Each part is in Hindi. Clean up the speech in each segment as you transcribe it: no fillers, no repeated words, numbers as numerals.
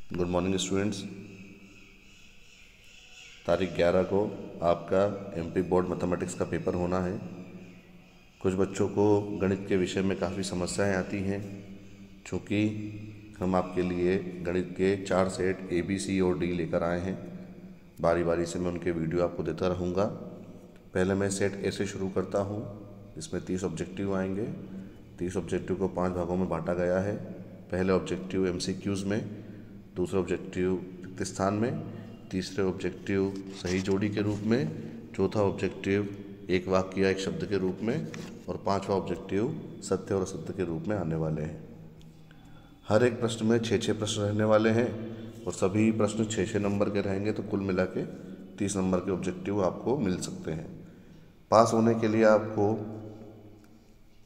Good morning students. तारीख 11 को आपका एमपी बोर्ड मैथमेटिक्स का पेपर होना है। कुछ बच्चों को गणित के विषय में काफ़ी समस्याएं आती हैं। चूँकि हम आपके लिए गणित के 4 सेट ए बी सी और डी लेकर आए हैं, बारी बारी से मैं उनके वीडियो आपको देता रहूँगा। पहले मैं सेट ए से शुरू करता हूँ। इसमें 30 ऑब्जेक्टिव आएंगे। 30 ऑब्जेक्टिव को 5 भागों में बांटा गया है। पहले ऑब्जेक्टिव एमसीक्यूज़ में, दूसरा ऑब्जेक्टिव रिक्त स्थान में, तीसरे ऑब्जेक्टिव सही जोड़ी के रूप में, चौथा ऑब्जेक्टिव एक वाक्य या एक शब्द के रूप में, और पांचवा ऑब्जेक्टिव सत्य और असत्य के रूप में आने वाले हैं। हर एक प्रश्न में 6-6 प्रश्न रहने वाले हैं और सभी प्रश्न 6-6 नंबर के रहेंगे, तो कुल मिला के 30 नंबर के ऑब्जेक्टिव आपको मिल सकते हैं। पास होने के लिए आपको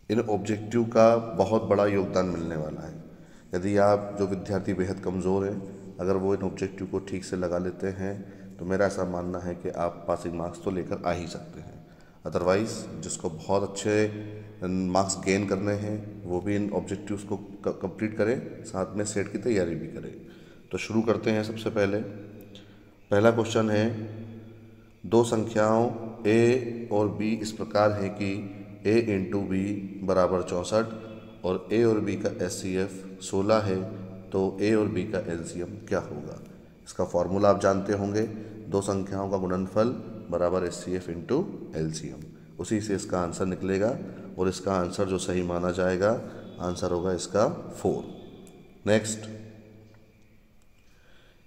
इन ऑब्जेक्टिव का बहुत बड़ा योगदान मिलने वाला है। यदि आप जो विद्यार्थी बेहद कमज़ोर हैं, अगर वो इन ऑब्जेक्टिव को ठीक से लगा लेते हैं तो मेरा ऐसा मानना है कि आप पासिंग मार्क्स तो लेकर आ ही सकते हैं। अदरवाइज़ जिसको बहुत अच्छे मार्क्स गेन करने हैं वो भी इन ऑब्जेक्टिव्स को कंप्लीट करें, साथ में सेट की तैयारी भी करें। तो शुरू करते हैं। सबसे पहला क्वेश्चन है, दो संख्याओं a और b इस प्रकार है कि a इंटू बी बराबर 64 और a और b का HCF 16 है, तो a और b का LCM क्या होगा? इसका फॉर्मूला आप जानते होंगे, दो संख्याओं का गुणनफल बराबर HCF इंटू LCM। उसी से इसका आंसर निकलेगा और इसका आंसर जो सही माना जाएगा, आंसर होगा इसका 4। नेक्स्ट,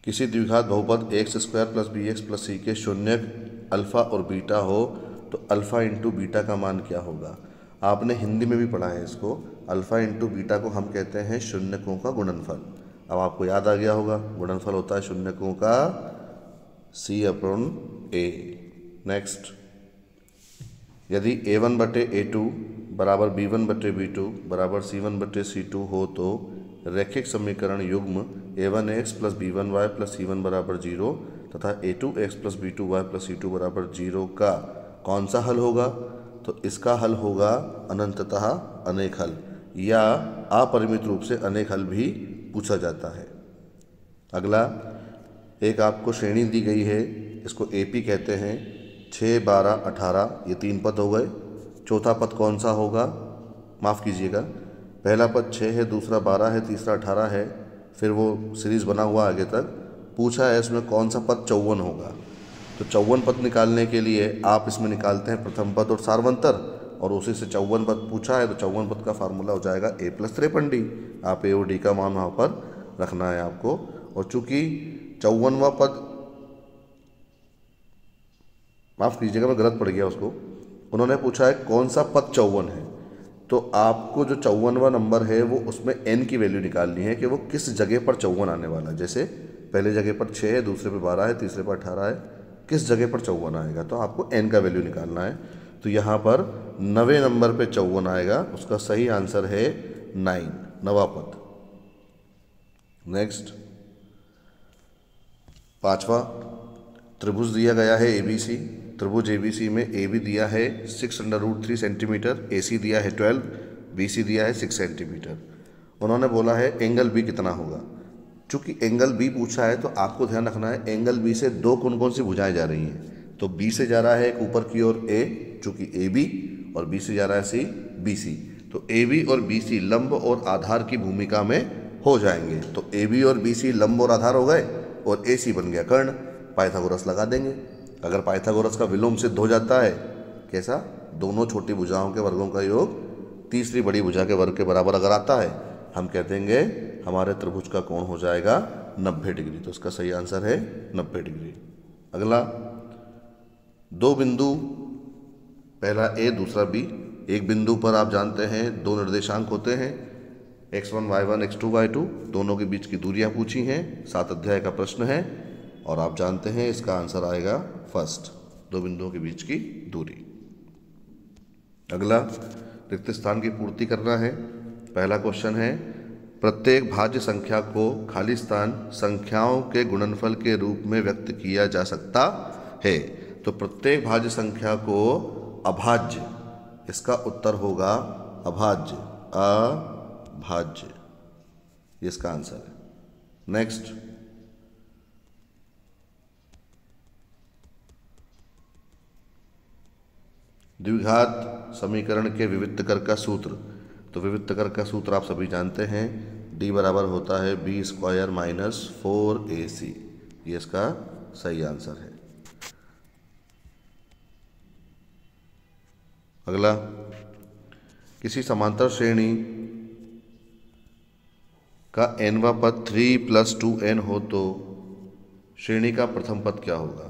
किसी द्विघात बहुपद x square plus b x plus c के शून्यक अल्फ़ा और बीटा हो तो अल्फ़ा इंटू बीटा का मान क्या होगा? आपने हिंदी में भी पढ़ा है इसको। अल्फ़ा इंटू बीटा को हम कहते हैं शून्यकों का गुणनफल। अब आपको याद आ गया होगा, गुणनफल होता है शून्यकों का C/A। नेक्स्ट, यदि A1/A2 बराबर B1/B2 बराबर C1/C2 हो तो रैखिक समीकरण युग्म A1x plus B1y plus C1 बराबर 0 तथा A2x plus B2y plus C2 बराबर 0 का कौन सा हल होगा? तो इसका हल होगा अनंततः अनेक हल, या अपरिमित रूप से अनेक हल भी पूछा जाता है। अगला, एक आपको श्रेणी दी गई है, इसको AP कहते हैं। 6, 12, 18 ये 3 पद हो गए। चौथा पद कौन सा होगा? माफ़ कीजिएगा, पहला पद 6 है, दूसरा 12 है, तीसरा 18 है, फिर वो सीरीज़ बना हुआ आगे तक। पूछा है इसमें कौन सा पद 54 होगा। तो 54 पद निकालने के लिए आप इसमें निकालते हैं प्रथम पद और सार्वंतर, और उसी से 54 पद पूछा है तो 54 पद का फार्मूला हो जाएगा A प्लस 53D। आप A और D का मान वहाँ पर रखना है आपको। और चूँकि 54वां पद, माफ़ कीजिएगा मैं गलत पढ़ गया उसको, उन्होंने पूछा है कौन सा पद 54 है, तो आपको जो 54वां नंबर है वो उसमें n की वैल्यू निकालनी है कि वो किस जगह पर 54 आने वाला है। जैसे पहले जगह पर 6 है, दूसरे पे 12 है, तीसरे पर 18 है, किस जगह पर 54 आएगा, तो आपको n का वैल्यू निकालना है। तो यहाँ पर 9वें नंबर पे 54 आएगा, उसका सही आंसर है 9, 9वां पद। नेक्स्ट, 5वां, त्रिभुज दिया गया है ABC। त्रिभुज ABC में AB दिया है 6√3 सेंटीमीटर, AC दिया है 12, BC दिया है 6 सेंटीमीटर। उन्होंने बोला है एंगल B कितना होगा। चूँकि एंगल B पूछा है तो आपको ध्यान रखना है एंगल B से दो कौन कौन सी भुजाएं जा रही हैं। तो B से जा रहा है एक ऊपर की ओर A, चूँकि AB, और B से जा रहा है C, BC। तो AB और BC लंब और आधार की भूमिका में हो जाएंगे। तो AB और BC लंब और आधार हो गए और AC बन गया कर्ण। पाइथागोरस लगा देंगे। अगर पाइथागोरस का विलोम सिद्ध हो जाता है, कैसा? दोनों छोटी भुजाओं के वर्गों का योग तीसरी बड़ी भुजा के वर्ग के बराबर अगर आता है, हम कह देंगे हमारे त्रिभुज का कोण हो जाएगा 90 डिग्री। तो इसका सही आंसर है 90 डिग्री। अगला, दो बिंदु, पहला A दूसरा B। एक बिंदु पर आप जानते हैं दो निर्देशांक होते हैं, x1 y1 x2 y2, दोनों के बीच की दूरियां पूछी हैं। 7 अध्याय का प्रश्न है और आप जानते हैं इसका आंसर आएगा फर्स्ट, दो बिंदुओं के बीच की दूरी। अगला, रिक्त स्थान की पूर्ति करना है। पहला क्वेश्चन है, प्रत्येक भाज्य संख्या को खाली स्थान संख्याओं के गुणनफल के रूप में व्यक्त किया जा सकता है। तो प्रत्येक भाज्य संख्या को अभाज्य, इसका उत्तर होगा अभाज्य, अभाज्य, इसका आंसर है। नेक्स्ट, द्विघात समीकरण के विविक्तकर का सूत्र, तो विविक्तकर का सूत्र आप सभी जानते हैं, d बराबर होता है b² माइनस 4ac। ये इसका सही आंसर है। अगला, किसी समांतर श्रेणी का nवां पद 3 + 2n हो तो श्रेणी का प्रथम पद क्या होगा?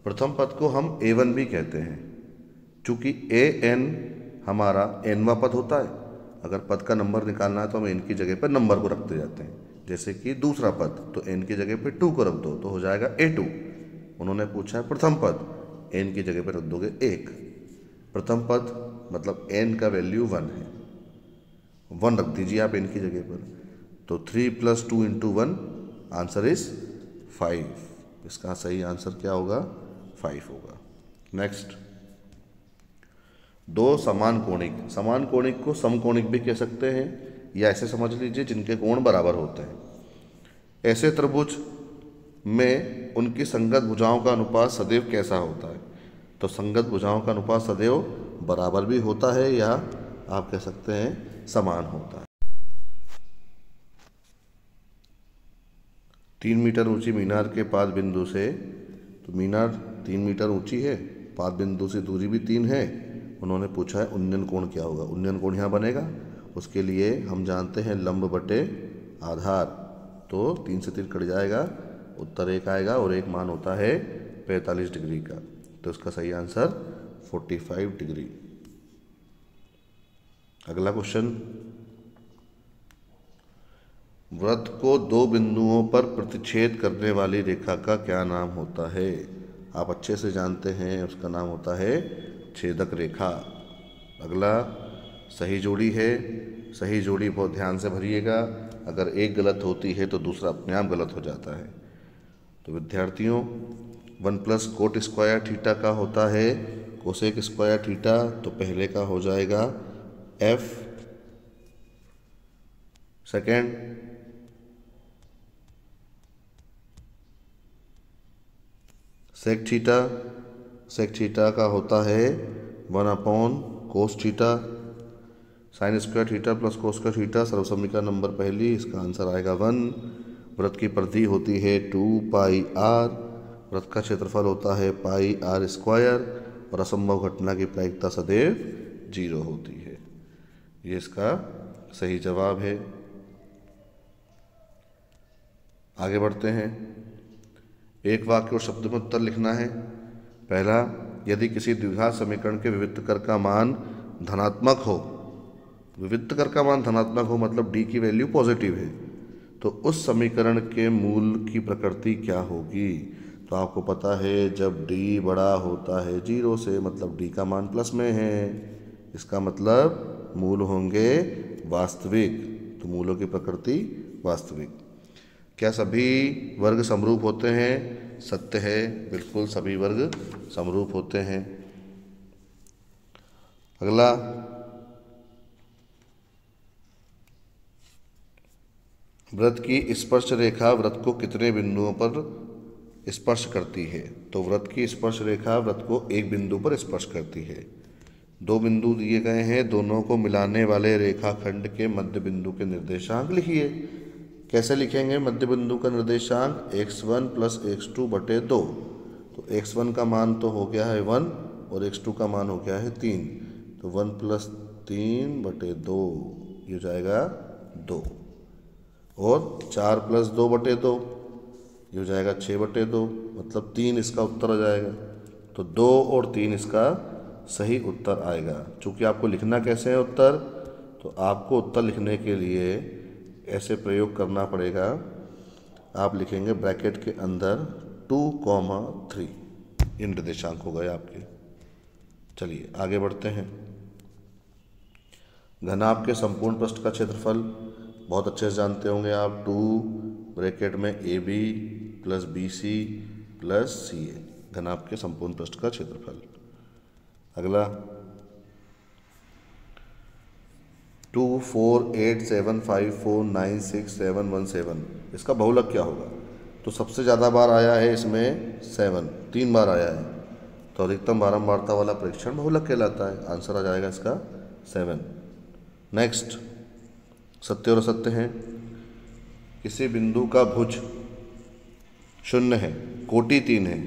प्रथम पद को हम a1 भी कहते हैं, चूंकि an हमारा nवां पद होता है। अगर पद का नंबर निकालना है तो हम n की जगह पर नंबर को रखते जाते हैं। जैसे कि दूसरा पद, तो n की जगह पे 2 को रख दो तो हो जाएगा a2। उन्होंने पूछा है प्रथम पद, n की जगह पर रख दोगे 1। प्रथम पद मतलब n का वैल्यू 1 है, 1 रख दीजिए आप n की जगह पर, तो 3 + 2 × 1 आंसर इज 5। इसका सही आंसर क्या होगा? 5 होगा। नेक्स्ट, दो समान कोणिक को समकोणिक भी कह सकते हैं, या ऐसे समझ लीजिए जिनके कोण बराबर होते हैं। ऐसे त्रिभुज में उनकी संगत भुजाओं का अनुपात सदैव कैसा होता है? तो संगत भुजाओं का अनुपात सदैव बराबर भी होता है, या आप कह सकते हैं समान होता है। 3 मीटर ऊंची मीनार के पाद बिंदु से, तो मीनार 3 मीटर ऊंची है, पाद बिंदु से दूरी भी 3 है। उन्होंने पूछा है उन्नयन कोण क्या होगा? उन्नयन कोण यहाँ बनेगा, उसके लिए हम जानते हैं लंब बटे आधार, तो 3 से 3 कट जाएगा, उत्तर 1 आएगा, और एक मान होता है 45 डिग्री का, तो इसका सही आंसर 45 डिग्री। अगला क्वेश्चन, वृत्त को 2 बिंदुओं पर प्रतिच्छेद करने वाली रेखा का क्या नाम होता है? आप अच्छे से जानते हैं, उसका नाम होता है छेदक रेखा। अगला, सही जोड़ी है, सही जोड़ी बहुत ध्यान से भरिएगा, अगर एक गलत होती है तो दूसरा अपने आप गलत हो जाता है। तो विद्यार्थियों, 1 + cot² थीटा का होता है cosec² थीटा, तो पहले का हो जाएगा f, सेकेंड सेक थीटा का होता है 1/cos theta, sin² theta + cos² theta, सर्वसमीकरण नंबर पहली, इसका आंसर आएगा 1। वृत्त की परिधि होती है 2πr, वृत्त का क्षेत्रफल होता है πr², और असंभव घटना की प्रायिकता सदैव 0 होती है। ये इसका सही जवाब है। आगे बढ़ते हैं। एक वाक्य और शब्द में उत्तर लिखना है। पहला, यदि किसी द्विघात समीकरण के विविक्तकर का मान धनात्मक हो, विविक्तकर का मान धनात्मक हो मतलब d की वैल्यू पॉजिटिव है, तो उस समीकरण के मूल की प्रकृति क्या होगी? तो आपको पता है जब d बड़ा होता है 0 से, मतलब d का मान प्लस में है, इसका मतलब मूल होंगे वास्तविक, तो मूलों की प्रकृति वास्तविक। क्या सभी वर्ग समरूप होते हैं? सत्य है, बिल्कुल सभी वर्ग समरूप होते हैं। अगला, वृत्त की स्पर्श रेखा वृत्त को कितने बिंदुओं पर स्पर्श करती है? तो वृत्त की स्पर्श रेखा वृत्त को एक बिंदु पर स्पर्श करती है। 2 बिंदु दिए गए हैं, दोनों को मिलाने वाले रेखाखंड के मध्य बिंदु के निर्देशांक लिखिए। कैसे लिखेंगे मध्य बिंदु का निर्देशांक? x1 + x2 बटे 2, तो x1 का मान तो हो गया है 1 और x2 का मान हो गया है 3, तो 1 + 3 बटे 2, ये हो जाएगा 2, और 4 + 2 बटे 2, ये हो जाएगा 6 बटे 2, मतलब 3 इसका उत्तर आ जाएगा। तो 2 और 3 इसका सही उत्तर आएगा। चूँकि आपको लिखना कैसे है उत्तर, तो आपको उत्तर लिखने के लिए ऐसे प्रयोग करना पड़ेगा। आप लिखेंगे ब्रैकेट के अंदर 2,3, इन निर्देशांक हो गए आपके। चलिए आगे बढ़ते हैं। घनाभ के संपूर्ण पृष्ठ का क्षेत्रफल बहुत अच्छे से जानते होंगे आप, 2 ब्रैकेट में AB + BC + CA, घनाभ के संपूर्ण पृष्ठ का क्षेत्रफल। अगला, 24875496717, इसका बहुलक क्या होगा? तो सबसे ज़्यादा बार आया है इसमें 7, 3 बार आया है, तो अधिकतम बारंबारता वाला परीक्षण बहुलक कहलाता है। आंसर आ जाएगा इसका 7। नेक्स्ट, सत्य और असत्य हैं। किसी बिंदु का भुज 0 है, कोटि 3 है,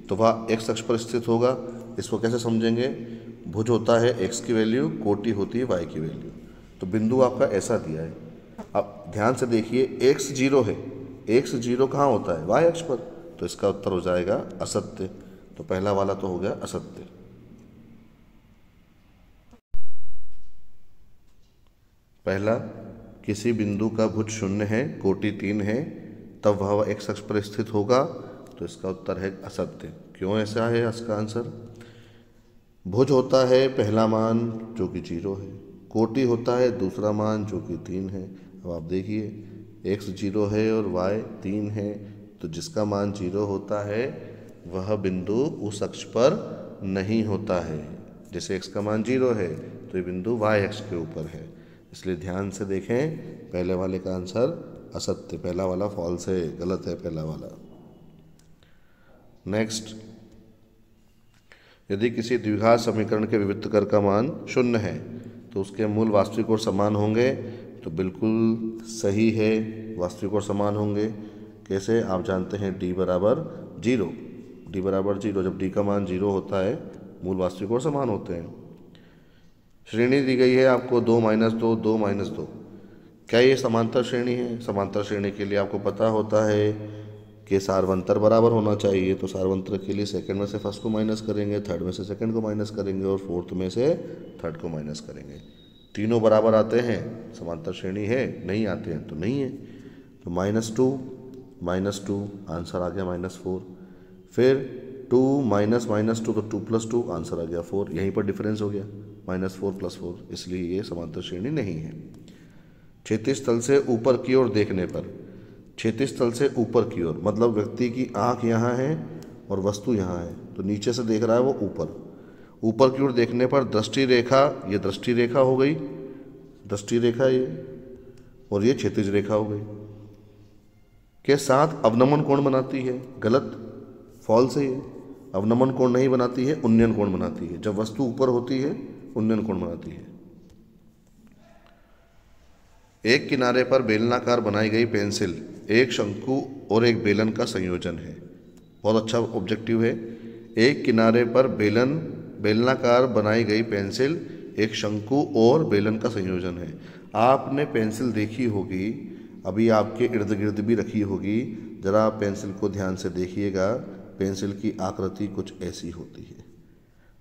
तो वह x अक्ष पर स्थित होगा। इसको कैसे समझेंगे? भुज होता है x की वैल्यू, कोटि होती है y की वैल्यू। तो बिंदु आपका ऐसा दिया है। अब ध्यान से देखिए, x 0 है, x 0 कहाँ होता है? y अक्ष पर। तो इसका उत्तर हो जाएगा असत्य। तो पहला वाला तो हो गया असत्य। पहला, किसी बिंदु का भुज 0 है, कोटि 3 है, तब वह x अक्ष पर स्थित होगा। तो इसका उत्तर है असत्य। क्यों ऐसा है? इसका आंसर, भुज होता है पहला मान जो कि 0 है, कोटि होता है दूसरा मान जो कि 3 है। अब आप देखिए, x 0 है और y 3 है, तो जिसका मान 0 होता है वह बिंदु उस अक्ष पर नहीं होता है। जैसे x का मान 0 है तो ये बिंदु y अक्ष के ऊपर है। इसलिए ध्यान से देखें, पहले वाले का आंसर असत्य, पहला वाला फॉल्स है, गलत है पहला वाला। नेक्स्ट, यदि किसी द्विघात समीकरण के विविक्तकर का मान 0 है तो उसके मूल वास्तविक और समान होंगे। तो बिल्कुल सही है, वास्तविक और समान होंगे। कैसे? आप जानते हैं d बराबर 0, d बराबर 0, जब d का मान 0 होता है मूल वास्तविक और समान होते हैं। श्रेणी दी गई है आपको 2 - 2, 2 - 2। क्या ये समांतर श्रेणी है? समांतर श्रेणी के लिए आपको पता होता है कि सार्वंतर बराबर होना चाहिए। तो सार्वंतर के लिए सेकंड में से फर्स्ट को माइनस करेंगे, थर्ड में से सेकंड को माइनस करेंगे और फोर्थ में से थर्ड को माइनस करेंगे। तीनों बराबर आते हैं, समांतर श्रेणी है। नहीं आते हैं तो नहीं है। तो -2 - 2, आंसर आ गया -4। फिर 2 - -2 तो 2 + 2, आंसर आ गया 4। यहीं पर डिफरेंस हो गया, -4 + 4, इसलिए ये समांतर श्रेणी नहीं है। क्षैतिज तल से ऊपर की ओर देखने पर, क्षैतिज तल से ऊपर की ओर मतलब व्यक्ति की आंख यहाँ है और वस्तु यहाँ है, तो नीचे से देख रहा है वो ऊपर की ओर देखने पर दृष्टि रेखा, ये दृष्टि रेखा हो गई, दृष्टि रेखा ये, और ये क्षैतिज रेखा हो गई, के साथ अवनमन कोण बनाती है। गलत, फॉल्स है ये। अवनमन कोण नहीं बनाती है, उन्नयन कोण बनाती है। जब वस्तु ऊपर होती है उन्नयन कोण बनाती है। एक किनारे पर बेलनाकार बनाई गई पेंसिल एक शंकु और एक बेलन का संयोजन है। बहुत अच्छा ऑब्जेक्टिव है। एक किनारे पर बेलनाकार बनाई गई पेंसिल एक शंकु और बेलन का संयोजन है। आपने पेंसिल देखी होगी, अभी आपके इर्द गिर्द भी रखी होगी। जरा आप पेंसिल को ध्यान से देखिएगा, पेंसिल की आकृति कुछ ऐसी होती है।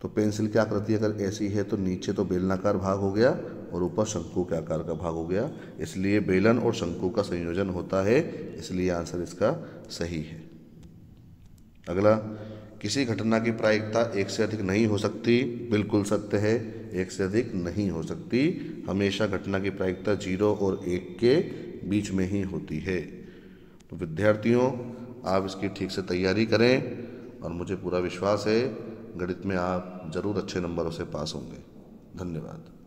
तो पेंसिल की आकृति अगर ऐसी है तो नीचे तो बेलनाकार भाग हो गया और ऊपर शंकु के आकार का भाग हो गया, इसलिए बेलन और शंकु का संयोजन होता है, इसलिए आंसर इसका सही है। अगला, किसी घटना की प्रायिकता एक से अधिक नहीं हो सकती। बिल्कुल सत्य है, एक से अधिक नहीं हो सकती। हमेशा घटना की प्रायिकता 0 और 1 के बीच में ही होती है। तो विद्यार्थियों, आप इसकी ठीक से तैयारी करें और मुझे पूरा विश्वास है गणित में आप जरूर अच्छे नंबरों से पास होंगे। धन्यवाद।